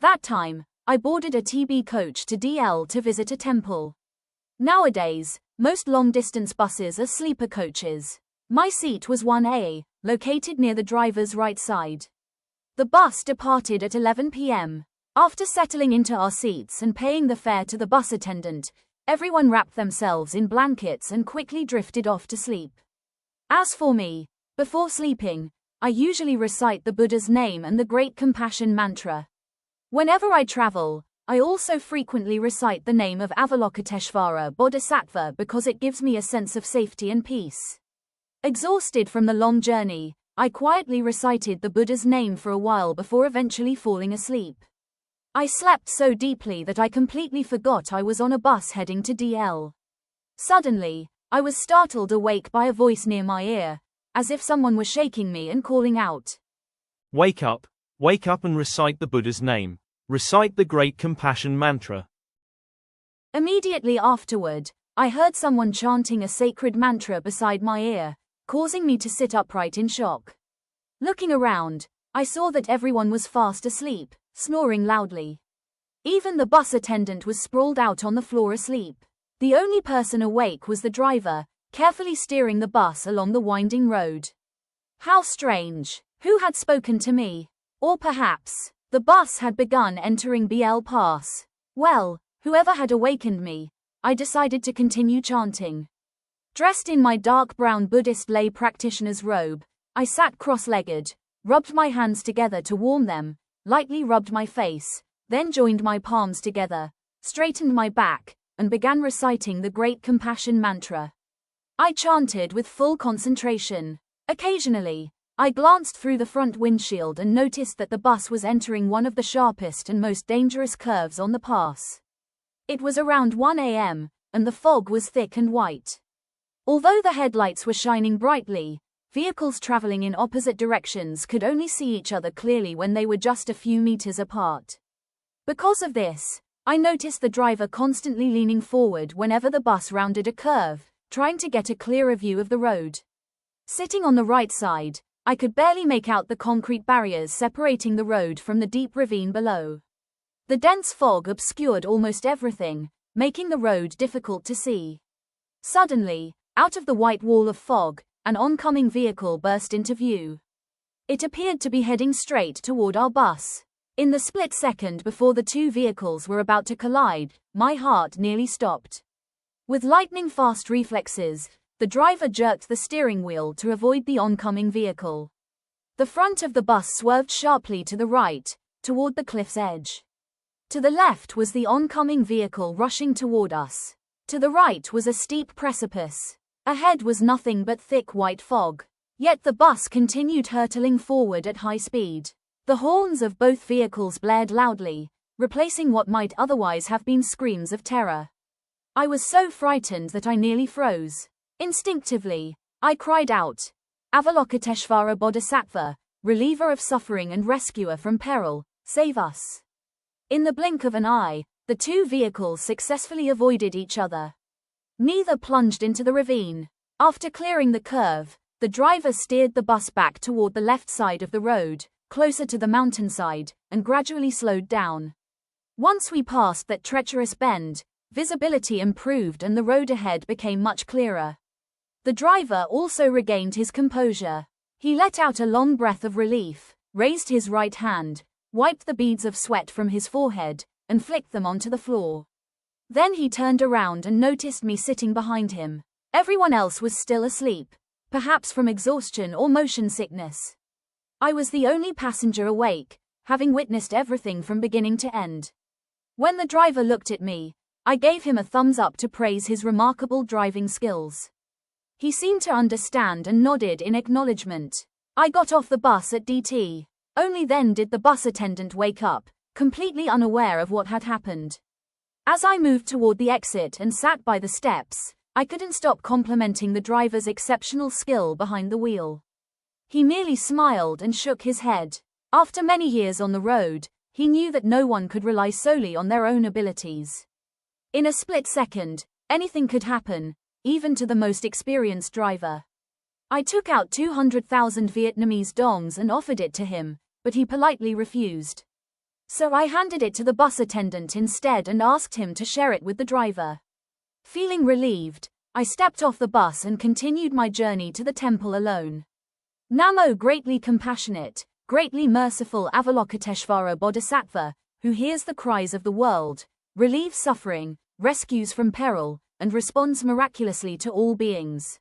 That time, I boarded a TB coach to DL to visit a temple. Nowadays, most long-distance buses are sleeper coaches. My seat was 1A, located near the driver's right side. The bus departed at 11 p.m. After settling into our seats and paying the fare to the bus attendant, everyone wrapped themselves in blankets and quickly drifted off to sleep. As for me, before sleeping, I usually recite the Buddha's name and the Great Compassion mantra. Whenever I travel, I also frequently recite the name of Avalokiteshvara Bodhisattva because it gives me a sense of safety and peace. Exhausted from the long journey, I quietly recited the Buddha's name for a while before eventually falling asleep. I slept so deeply that I completely forgot I was on a bus heading to DL. Suddenly, I was startled awake by a voice near my ear, as if someone was shaking me and calling out, Wake up and recite the Buddha's name. Recite the Great Compassion mantra. Immediately afterward, I heard someone chanting a sacred mantra beside my ear, causing me to sit upright in shock. Looking around, I saw that everyone was fast asleep, snoring loudly. Even the bus attendant was sprawled out on the floor asleep. The only person awake was the driver, carefully steering the bus along the winding road. How strange! Who had spoken to me? Or perhaps, the bus had begun entering BL Pass. Well, whoever had awakened me, I decided to continue chanting. Dressed in my dark brown Buddhist lay practitioner's robe, I sat cross-legged, rubbed my hands together to warm them, lightly rubbed my face, then joined my palms together, straightened my back, and began reciting the Great Compassion mantra. I chanted with full concentration. Occasionally, I glanced through the front windshield and noticed that the bus was entering one of the sharpest and most dangerous curves on the pass. It was around 1 a.m., and the fog was thick and white. Although the headlights were shining brightly, vehicles traveling in opposite directions could only see each other clearly when they were just a few meters apart. Because of this, I noticed the driver constantly leaning forward whenever the bus rounded a curve, trying to get a clearer view of the road. Sitting on the right side, I could barely make out the concrete barriers separating the road from the deep ravine below. The dense fog obscured almost everything, making the road difficult to see. Suddenly, out of the white wall of fog, an oncoming vehicle burst into view. It appeared to be heading straight toward our bus. In the split second before the two vehicles were about to collide, my heart nearly stopped. With lightning-fast reflexes, the driver jerked the steering wheel to avoid the oncoming vehicle. The front of the bus swerved sharply to the right, toward the cliff's edge. To the left was the oncoming vehicle rushing toward us. To the right was a steep precipice. Ahead was nothing but thick white fog. Yet the bus continued hurtling forward at high speed. The horns of both vehicles blared loudly, replacing what might otherwise have been screams of terror. I was so frightened that I nearly froze. Instinctively, I cried out, Avalokiteshvara Bodhisattva, reliever of suffering and rescuer from peril, save us. In the blink of an eye, the two vehicles successfully avoided each other. Neither plunged into the ravine. After clearing the curve, the driver steered the bus back toward the left side of the road, closer to the mountainside, and gradually slowed down. Once we passed that treacherous bend, visibility improved and the road ahead became much clearer. The driver also regained his composure. He let out a long breath of relief, raised his right hand, wiped the beads of sweat from his forehead, and flicked them onto the floor. Then he turned around and noticed me sitting behind him. Everyone else was still asleep, perhaps from exhaustion or motion sickness. I was the only passenger awake, having witnessed everything from beginning to end. When the driver looked at me, I gave him a thumbs up to praise his remarkable driving skills. He seemed to understand and nodded in acknowledgement. I got off the bus at DT. Only then did the bus attendant wake up, completely unaware of what had happened. As I moved toward the exit and sat by the steps, I couldn't stop complimenting the driver's exceptional skill behind the wheel. He merely smiled and shook his head. After many years on the road, he knew that no one could rely solely on their own abilities. In a split second, anything could happen, even to the most experienced driver. I took out 200,000 Vietnamese dongs and offered it to him, but he politely refused. So I handed it to the bus attendant instead and asked him to share it with the driver. Feeling relieved, I stepped off the bus and continued my journey to the temple alone. Namo, greatly compassionate, greatly merciful Avalokiteshvara Bodhisattva, who hears the cries of the world, relieves suffering, rescues from peril, and responds miraculously to all beings.